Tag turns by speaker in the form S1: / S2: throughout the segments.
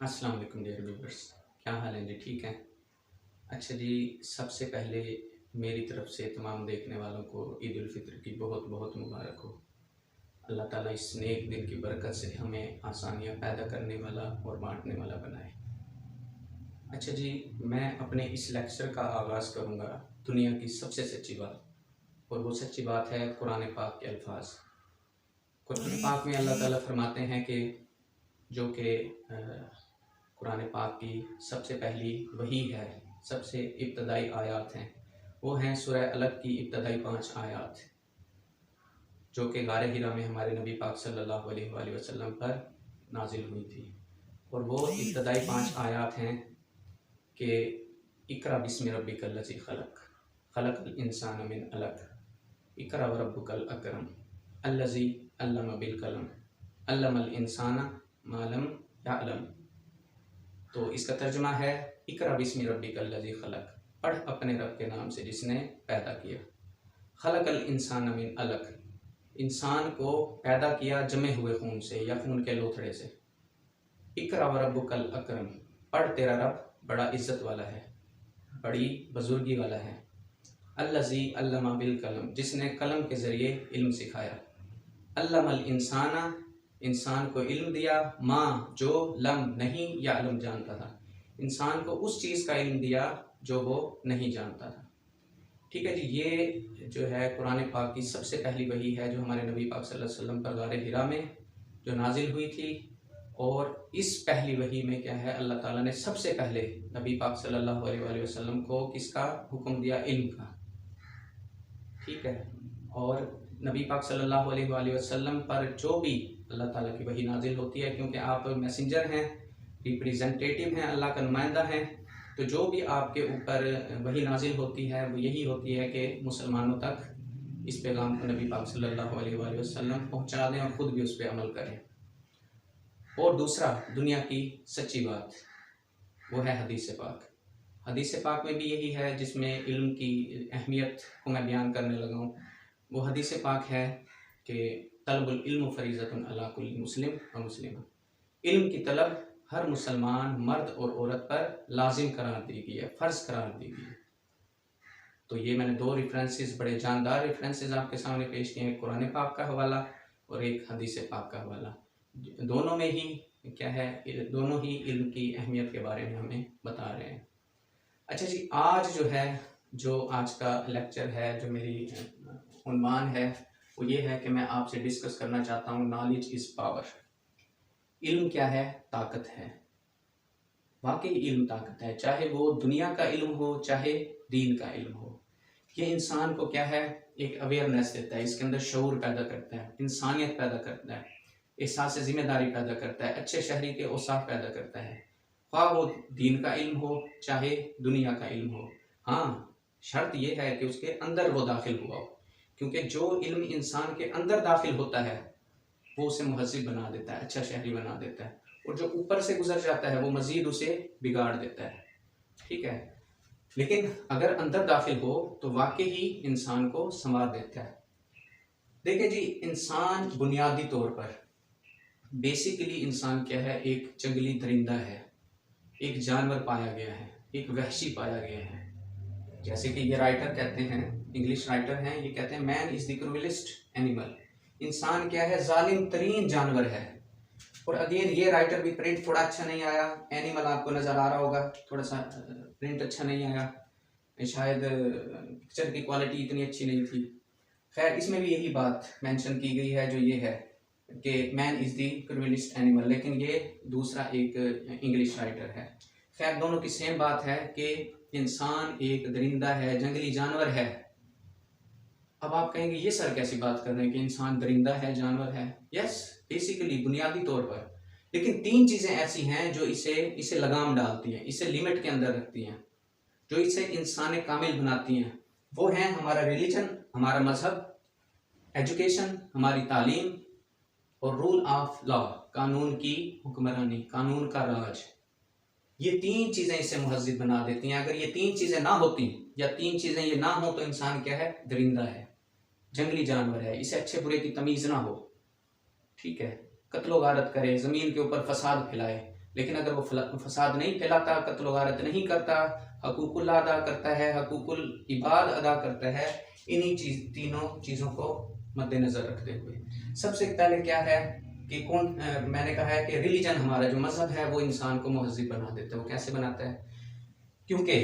S1: अस्सलाम वालेकुम dear viewers. क्या हाल है जी? ठीक है। अच्छा जी, सबसे पहले मेरी तरफ से तमाम देखने वालों को ईद उल फित्र की बहुत बहुत मुबारक हो। अल्लाह ताला इस नेक दिन की बरकत से हमें आसानियाँ पैदा करने वाला और बांटने वाला बनाए। अच्छा जी, मैं अपने इस लेक्चर का आगाज़ करूँगा दुनिया की सबसे सच्ची बात, और वो सच्ची बात है कुरान पाक के अल्फाज। कुरान पाक में अल्लाह ताला फरमाते हैं कि जो कि कुरान पाक की सबसे पहली वही है, सबसे इब्तदाई आयात हैं, वो हैं सूरह अलग की इब्तदाई 5 आयात, जो कि गारे हिरा में हमारे नबी पाक सल्लल्लाहु अलैहि वसल्लम पर नाजिल हुई थी। और वो इब्तदाई 5 आयात हैं कि इकरा बिस्मि रब्बिकल लज़ी खलक, खलकल इंसान मिन अलक, इकरा व रब्बुकल अकरम, अल्लज़ी अल्लम बिल कलम, अल्लमल इंसाना मा लम यअलम। तो इसका तर्जुमा है इकरा बिस्मि रब्बिकल लज़ी खलक, पढ़ अपने रब के नाम से जिसने पैदा किया। खलकल इंसान मिन अलक, इंसान को पैदा किया जमे हुए खून से या खून के लोथड़े से। इकरा व रब्बुकल अकरम, पढ़ तेरा रब बड़ा इज्जत वाला है, बड़ी बुजुर्गी वाला है। अल्लज़ी अल्लमा बिल कलम, जिसने कलम के ज़रिए इल्म सिखाया। अल्लमल इंसाना, इंसान को इल्म दिया, माँ जो लम नहीं या अलम जानता था, इंसान को उस चीज़ का इल्म दिया जो वो नहीं जानता था। ठीक है जी, ये जो है कुरान पाक की सबसे पहली वही है जो हमारे नबी पाक सल्लल्लाहु अलैहि वसल्लम पर गारे हिरा में जो नाजिल हुई थी। और इस पहली वही में क्या है, अल्लाह ताला ने सबसे पहले नबी पाक सल्लल्लाहु अलैहि वसल्लम को किसका हुक्म दिया? इल्म का। ठीक है। और नबी पाक सल्लल्लाहु अलैहि वसल्लम पर जो भी अल्लाह ताला की वही नाजिल होती है, क्योंकि आप मैसेंजर हैं, रिप्रेजेंटेटिव हैं, अल्लाह का नुमाइंदा हैं, तो जो भी आपके ऊपर वही नाजिल होती है वो यही होती है कि मुसलमानों तक इस पैगाम को नबी पाक सल्लल्लाहु अलैहि वसल्लम पहुंचा दें और ख़ुद भी उस पर अमल करें। और दूसरा, दुनिया की सच्ची बात वो है हदीस पाक। हदीस पाक में भी यही है जिसमें इल्म की अहमियत को मैं बयान करने लगा हूँ। वो हदीस पाक है कि तलबुल इल्म फरीज़तुन अला कुल्ली मुस्लिम व मुस्लिमा, इल्म की तलब हर मुसलमान मर्द और औरत पर लाजिम करार दी गई है, फ़र्ज़ करार दी गई है। तो ये मैंने दो रेफरेंसेस, बड़े जानदार रेफरेंसेस आपके सामने पेश किए, एक कुरान पाक का हवाला और एक हदीस पाक का हवाला। दोनों में ही क्या है, दोनों ही इल्म की अहमियत के बारे में हमें बता रहे हैं। अच्छा जी, आज जो है, जो आज का लेक्चर है, जो मेरी उन्वान है वो ये है कि मैं आपसे डिस्कस करना चाहता हूँ नॉलेज इज़ पावर। इल्म क्या है? ताकत है। वाकई इल्म ताकत है, चाहे वो दुनिया का इल्म हो चाहे दीन का इल्म हो। ये इंसान को क्या है, एक अवेयरनेस देता है, इसके अंदर शऊर पैदा करता है, इंसानियत पैदा करता है, एहसास ज़िम्मेदारी पैदा करता है, अच्छे शहरी के औसाफ पैदा करता है, ख्वाह वो दीन का इल्म हो चाहे दुनिया का इल्म हो। हाँ, शर्त यह है कि उसके अंदर वो दाखिल हुआ हो, क्योंकि जो इल्म इंसान के अंदर दाखिल होता है वो उसे मुहज़्ज़िब बना देता है, अच्छा शहरी बना देता है, और जो ऊपर से गुजर जाता है वो मज़ीद उसे बिगाड़ देता है। ठीक है। लेकिन अगर अंदर दाखिल हो तो वाकई ही इंसान को संवार देता है। देखिए जी, इंसान बुनियादी तौर पर बेसिकली इंसान क्या है, एक जंगली दरिंदा है, एक जानवर पाया गया है, एक वहशी पाया गया है। जैसे कि ये राइटर कहते हैं, इंग्लिश राइटर हैं, ये कहते हैं मैन इज द क्रूएलेस्ट एनिमल। इंसान क्या है? जालिम तरीन जानवर है। और अगेन ये राइटर भी, प्रिंट थोड़ा अच्छा नहीं आया, एनिमल आपको नजर आ रहा होगा, थोड़ा सा प्रिंट अच्छा नहीं आया, शायद पिक्चर की क्वालिटी इतनी अच्छी नहीं थी। खैर, इसमें भी यही बात मेंशन की गई है जो ये है कि मैन इज द क्रूएलेस्ट एनिमल, लेकिन ये दूसरा एक इंग्लिश राइटर है। खैर, दोनों की सेम बात है कि इंसान एक दरिंदा है, जंगली जानवर है। अब आप कहेंगे ये सर कैसी बात कर रहे हैं कि इंसान दरिंदा है, जानवर है? यस, बेसिकली बुनियादी तौर पर। लेकिन तीन चीजें ऐसी हैं जो इसे लगाम डालती हैं, इसे लिमिट के अंदर रखती हैं, जो इसे इंसान कामिल बनाती हैं। वो हैं हमारा रिलीजन, हमारा मजहब, एजुकेशन, हमारी तालीम, और रूल ऑफ लॉ, कानून की हुक्मरानी, कानून का राज। ये तीन चीजें इसे मुहज़्ज़िब बना देती हैं। अगर ये तीन चीजें ना होती या तीन चीजें ये ना हो तो इंसान क्या है? दरिंदा है, जंगली जानवर है, इसे अच्छे बुरे की तमीज ना हो। ठीक है, कत्लो गारत करे, जमीन के ऊपर फसाद फैलाए, लेकिन अगर वो फसाद नहीं फैलाता, कत्ल वारत नहीं करता, हकूकुल्लाह अदा करता है, हकूकुल इबाद अदा करता है, इन्हीं तीनों चीज़ों को मद्देनज़र रखते हुए सबसे पहले क्या है कि मैंने कहा है कि रिलीजन, हमारा जो मज़हब है वो इंसान को महज़ब बना देता है। वो कैसे बनाता है? क्योंकि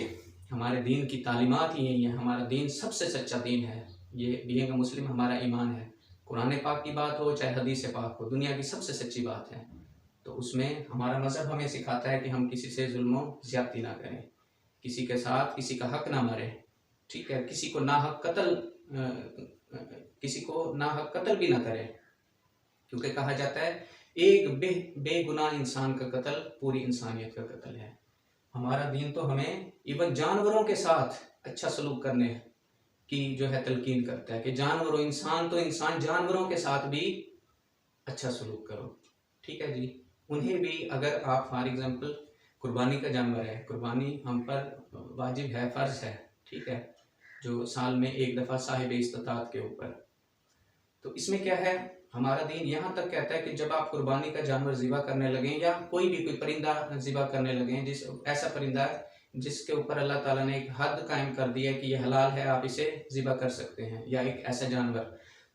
S1: हमारे दीन की तालीमात ही यही है। हमारा दीन सबसे सच्चा दीन है। ये बीइंग अ मुस्लिम हमारा ईमान है। कुरान पाक की बात हो चाहे हदीस पाक हो, दुनिया की सबसे सच्ची बात है। तो उसमें हमारा मज़हब हमें सिखाता है कि हम किसी से जुल्म ज़्यादती ना करें, किसी के साथ किसी का हक ना मारे, ठीक है, किसी को नाहक कत्ल भी ना करें, क्योंकि कहा जाता है एक बेगुनाह इंसान का कत्ल पूरी इंसानियत का कत्ल है। हमारा दीन तो हमें इवन जानवरों के साथ अच्छा सलूक करने की जो है तलकीन करता है कि इंसान जानवरों के साथ भी अच्छा सलूक करो, ठीक है जी। उन्हें भी अगर आप फॉर एग्जांपल कुर्बानी का जानवर है, कुर्बानी हम पर वाजिब है, फ़र्ज है, ठीक है, जो साल में एक दफ़ा साहिब इस्तिताअत के ऊपर। तो इसमें क्या है, हमारा दीन यहाँ तक कहता है कि जब आप कुर्बानी का जानवर ज़िबा करने लगें या कोई परिंदा ज़िबा करने लगें, ऐसा परिंदा जिसके ऊपर अल्लाह ताला ने एक हद कायम कर दिया है कि ये हलाल है, आप इसे ज़िबा कर सकते हैं, या एक ऐसा जानवर,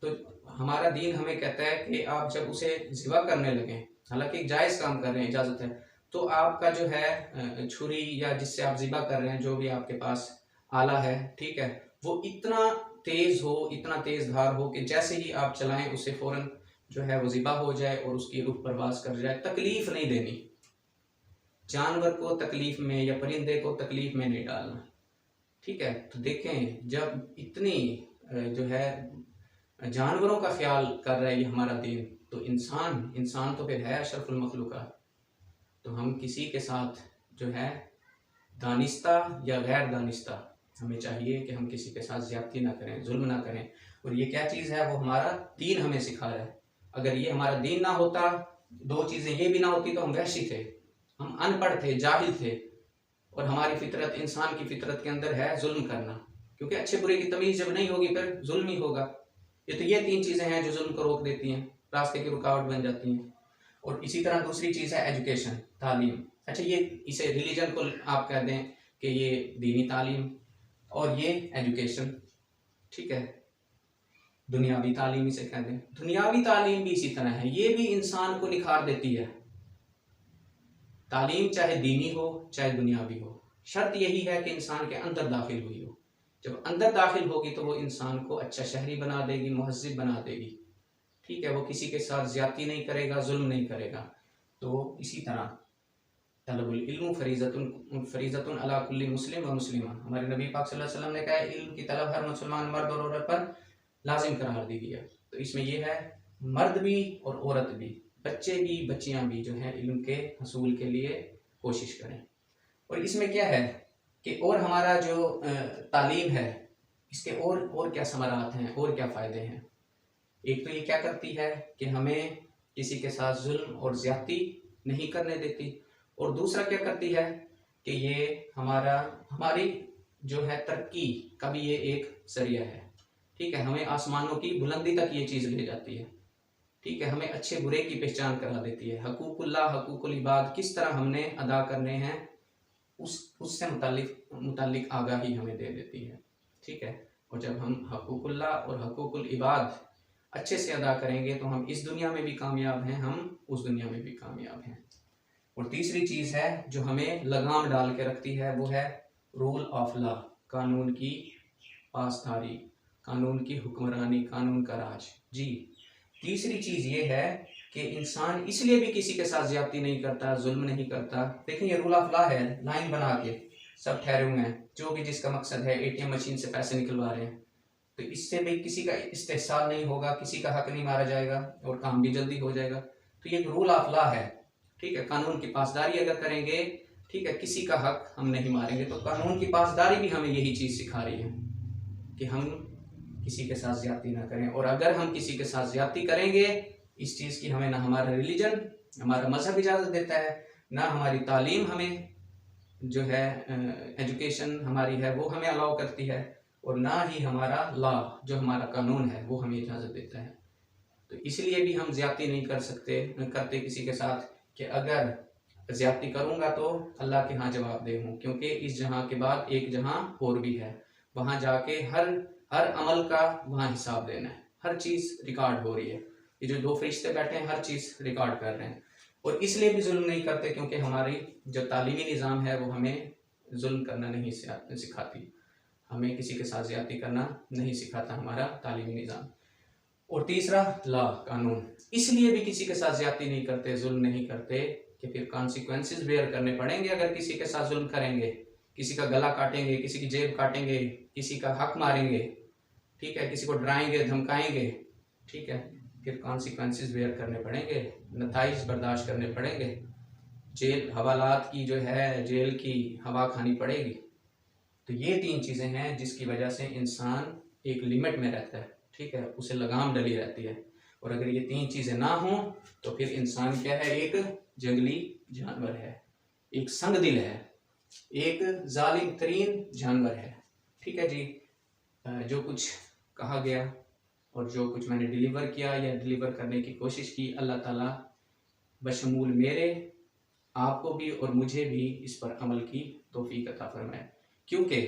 S1: तो हमारा दीन हमें कहता है कि आप जब उसे ज़िबा करने लगें, हालांकि एक जायज़ काम कर रहे हैं, इजाज़त है, तो आपका जो है छुरी या जिससे आप ज़िबा कर रहे हैं, जो भी आपके पास आला है, ठीक है, वो इतना तेज़ हो, इतना तेज़ धार हो कि जैसे ही आप चलाएं उसे फ़ौरन जो है वो ज़िबा हो जाए और उसकी रूह परवास कर जाए। तकलीफ़ नहीं देनी, जानवर को तकलीफ़ में या परिंदे को तकलीफ़ में नहीं डालना, ठीक है। तो देखें, जब इतनी जो है जानवरों का ख्याल कर रहा है ये हमारा दीन, तो इंसान तो फिर है अशरफुल मखलूक़ात। तो हम किसी के साथ जो है दानिस्ता या गैर दानिस्ता, हमें चाहिए कि हम किसी के साथ ज़्यादती ना करें, जुल्म ना करें। और ये क्या चीज़ है, वो हमारा दीन हमें सिखा रहा है। अगर ये हमारा दीन ना होता, दो चीज़ें ये भी ना होती, तो हम वहशी थे, हम अनपढ़ थे, जाहिल थे, और हमारी फितरत, इंसान की फितरत के अंदर है जुल्म करना, क्योंकि अच्छे बुरे की तमीज़ जब नहीं होगी फिर जुल्म ही होगा। ये तीन चीज़ें हैं जो जुल्म को रोक देती हैं, रास्ते की रुकावट बन जाती हैं। और इसी तरह दूसरी चीज़ है एजुकेशन, तालीम। अच्छा, ये इसे रिलीजन को आप कह दें कि ये दीनी तालीम, और ये एजुकेशन, ठीक है, दुनियावी तालीम इसे कह दें। दुनियावी तालीम भी इसी तरह है, ये भी इंसान को निखार देती है। तालीम चाहे दीनी हो चाहे दुनियावी हो, शर्त यही है कि इंसान के अंदर दाखिल हुई हो। जब अंदर दाखिल होगी तो वो इंसान को अच्छा शहरी बना देगी, मुहज़्ज़िब बना देगी, ठीक है, वो किसी के साथ ज़्यादती नहीं करेगा, जुल्म नहीं करेगा। तो इसी तरह तलबुल इल्म फरीज़तुन अला कुल्ली मुस्लिम व मुस्लिमा, हमारे नबी पाक सल्लल्लाहु अलैहि वसल्लम ने कहा इल्म की तलब हर मुसलमान मर्द और औरत पर लाजिम करार दी गई है। तो इसमें यह है, मर्द भी और औरत भी, बच्चे भी बच्चियां भी जो है इल्म के हसूल के लिए कोशिश करें। और इसमें क्या है कि और हमारा जो तालीम है, इसके और क्या समरात हैं, और क्या फ़ायदे हैं। एक तो ये क्या करती है कि हमें किसी के साथ जुल्म और ज़्यादती नहीं करने देती, और दूसरा क्या करती है कि ये हमारी जो है तरक्की का भी ये एक ज़रिया है, ठीक है, हमें आसमानों की बुलंदी तक ये चीज़ ले जाती है, ठीक है, हमें अच्छे बुरे की पहचान करा देती है। हकूकुल्लाह हकूकुल इबाद किस तरह हमने अदा करने हैं, उससे मुतालिक आगाही हमें दे देती है, ठीक है। और जब हम हकूकुल्लाह और हकूकुल इबाद अच्छे से अदा करेंगे तो हम इस दुनिया में भी कामयाब हैं, हम उस दुनिया में भी कामयाब हैं। और तीसरी चीज़ है जो हमें लगाम डाल के रखती है, वो है रूल ऑफ लॉ, कानून की पासदारी, कानून की हुक्मरानी, कानून का राज जी। तीसरी चीज़ ये है कि इंसान इसलिए भी किसी के साथ ज़्यादती नहीं करता, जुल्म नहीं करता। देखिए, ये रूल ऑफ लॉ है, लाइन बना के सब ठहरे हुए हैं, जो भी जिसका मकसद है, ATM मशीन से पैसे निकलवा रहे हैं, तो इससे भी किसी का इस्तेहसाल नहीं होगा, किसी का हक नहीं मारा जाएगा, और काम भी जल्दी हो जाएगा। तो ये रूल ऑफ लॉ है, ठीक है। कानून की पासदारी अगर करेंगे, ठीक है, किसी का हक हम नहीं मारेंगे। तो कानून की पासदारी भी हमें यही चीज़ सिखा रही है कि हम किसी के साथ ज़्यादती ना करें। और अगर हम किसी के साथ ज़्यादती करेंगे, इस चीज़ की हमें ना हमारा रिलीजन, हमारा मज़हब इजाज़त देता है, ना हमारी तालीम हमें जो है एजुकेशन हमारी है वो हमें अलाउ करती है, और ना ही हमारा लॉ जो हमारा कानून है वो हमें इजाज़त देता है। तो इसलिए भी हम ज़्यादती नहीं करते किसी के साथ कि अगर ज़्यादती करूँगा तो अल्लाह के यहाँ जवाबदेह हूँ, क्योंकि इस जहाँ के बाद एक जहाँ और भी है, वहाँ जाके हर हर अमल का वहाँ हिसाब देना है, हर चीज़ रिकॉर्ड हो रही है। ये जो 2 फरिश्ते बैठे हैं हर चीज़ रिकॉर्ड कर रहे हैं, और इसलिए भी जुल्म नहीं करते क्योंकि हमारी जो तालीमी निज़ाम है वो हमें जुल्म करना नहीं सिखाती, हमें किसी के साथ ज़्यादती करना नहीं सिखाता हमारा तालीमी निज़ाम। और तीसरा लॉ, कानून, इसलिए भी किसी के साथ ज़्यादती नहीं करते, जुल्म नहीं करते कि फिर कॉन्सिक्वेंसेस बेयर करने पड़ेंगे अगर किसी के साथ जुल्म करेंगे, किसी का गला काटेंगे, किसी की जेब काटेंगे, किसी का हक मारेंगे, ठीक है, किसी को डराएंगे, धमकाएंगे, ठीक है, फिर कॉन्सिक्वेंसेस बेयर करने पड़ेंगे, नताइज बर्दाश्त करने पड़ेंगे, जेल हवालात की जो है जेल की हवा खानी पड़ेगी। तो ये 3 चीज़ें हैं जिसकी वजह से इंसान एक लिमिट में रहता है, ठीक है, उसे लगाम डली रहती है। और अगर ये 3 चीज़ें ना हों तो फिर इंसान क्या है, एक जंगली जानवर है, एक संगदिल है, एक जालिम तरीन जानवर है। ठीक है जी, जो कुछ कहा गया और जो कुछ मैंने डिलीवर किया या डिलीवर करने की कोशिश की, अल्लाह ताला बशमूल मेरे, आपको भी और मुझे भी इस पर अमल की तौफीक अता फरमाए, क्योंकि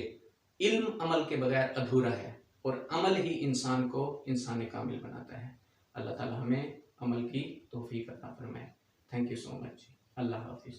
S1: इल्म अमल के बगैर अधूरा है और अमल ही इंसान को इंसान कामिल बनाता है। अल्लाह ताला हमें अमल की तौफीक अता फरमाए। Thank you so much. Allah हाफिज़।